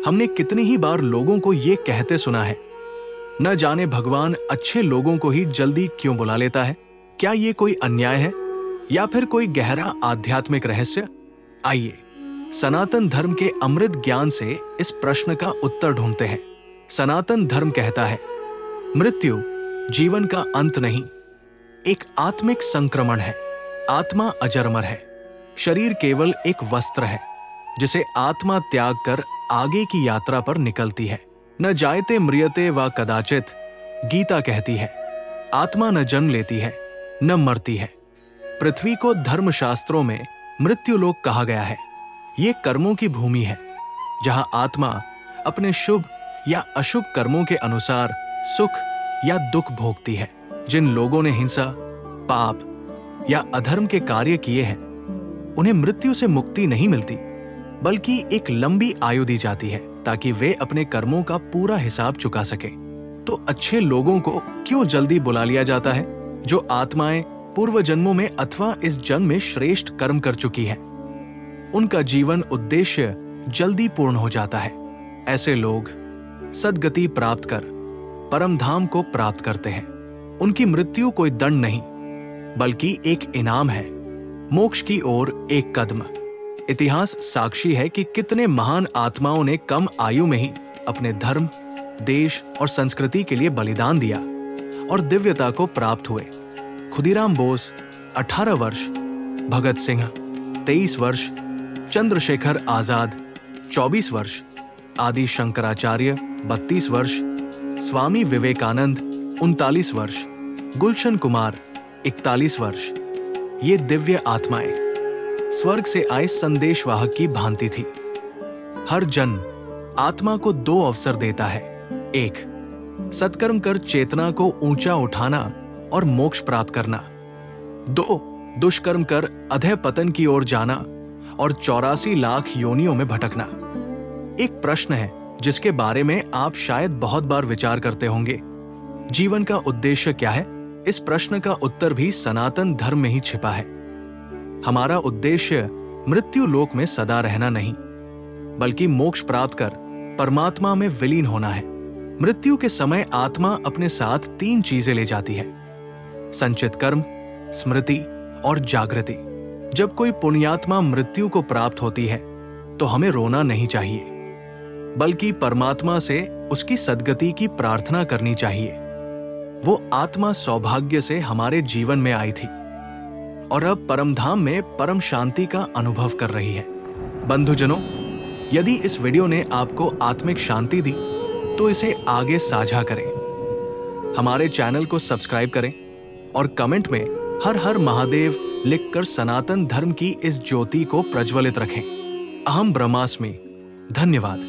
हमने कितनी ही बार लोगों को ये कहते सुना है, न जाने भगवान अच्छे लोगों को ही जल्दी क्यों बुला लेता है। क्या ये कोई अन्याय है या फिर कोई गहरा आध्यात्मिक रहस्य? आइए सनातन धर्म के अमृत ज्ञान से इस प्रश्न का उत्तर ढूंढते हैं। सनातन धर्म कहता है, मृत्यु जीवन का अंत नहीं, एक आत्मिक संक्रमण है। आत्मा अजरमर है, शरीर केवल एक वस्त्र है जिसे आत्मा त्याग कर आगे की यात्रा पर निकलती है। न जायते म्रियते व कदाचित, गीता कहती है। आत्मा न जन्म लेती है न मरती है। पृथ्वी को धर्मशास्त्रों में मृत्युलोक कहा गया है। ये कर्मों की भूमि है जहां आत्मा अपने शुभ या अशुभ कर्मों के अनुसार सुख या दुख भोगती है। जिन लोगों ने हिंसा, पाप या अधर्म के कार्य किए हैं, उन्हें मृत्यु से मुक्ति नहीं मिलती, बल्कि एक लंबी आयु दी जाती है ताकि वे अपने कर्मों का पूरा हिसाब चुका सके। तो अच्छे लोगों को क्यों जल्दी बुला लिया जाता है? जो आत्माएं पूर्व जन्मों में अथवा इस जन्म में श्रेष्ठ कर्म कर चुकी हैं, उनका जीवन उद्देश्य जल्दी पूर्ण हो जाता है। ऐसे लोग सद्गति प्राप्त कर परम धाम को प्राप्त करते हैं। उनकी मृत्यु कोई दंड नहीं, बल्कि एक इनाम है, मोक्ष की ओर एक कदम। इतिहास साक्षी है कि कितने महान आत्माओं ने कम आयु में ही अपने धर्म, देश और संस्कृति के लिए बलिदान दिया और दिव्यता को प्राप्त हुए। खुदीराम बोस 18 वर्ष, भगत सिंह 23 वर्ष, चंद्रशेखर आजाद 24 वर्ष, आदि शंकराचार्य 32 वर्ष, स्वामी विवेकानंद 39 वर्ष, गुलशन कुमार 41 वर्ष। ये दिव्य आत्माएं स्वर्ग से आए संदेशवाहक की भांति थी। हर जन्म आत्मा को 2 अवसर देता है। 1, सत्कर्म कर चेतना को ऊंचा उठाना और मोक्ष प्राप्त करना। 2, दुष्कर्म कर अधः पतन की ओर जाना और 84 लाख योनियों में भटकना। एक प्रश्न है जिसके बारे में आप शायद बहुत बार विचार करते होंगे। जीवन का उद्देश्य क्या है? इस प्रश्न का उत्तर भी सनातन धर्म में ही छिपा है। हमारा उद्देश्य मृत्यु लोक में सदा रहना नहीं, बल्कि मोक्ष प्राप्त कर परमात्मा में विलीन होना है। मृत्यु के समय आत्मा अपने साथ 3 चीजें ले जाती है: संचित कर्म, स्मृति और जागृति। जब कोई पुण्यात्मा मृत्यु को प्राप्त होती है तो हमें रोना नहीं चाहिए, बल्कि परमात्मा से उसकी सद्गति की प्रार्थना करनी चाहिए। वो आत्मा सौभाग्य से हमारे जीवन में आई थी और अब परमधाम में परम शांति का अनुभव कर रही है। बंधुजनों, यदि इस वीडियो ने आपको आत्मिक शांति दी तो इसे आगे साझा करें। हमारे चैनल को सब्सक्राइब करें और कमेंट में हर हर महादेव लिखकर सनातन धर्म की इस ज्योति को प्रज्वलित रखें। अहम ब्रह्मास्मि। धन्यवाद।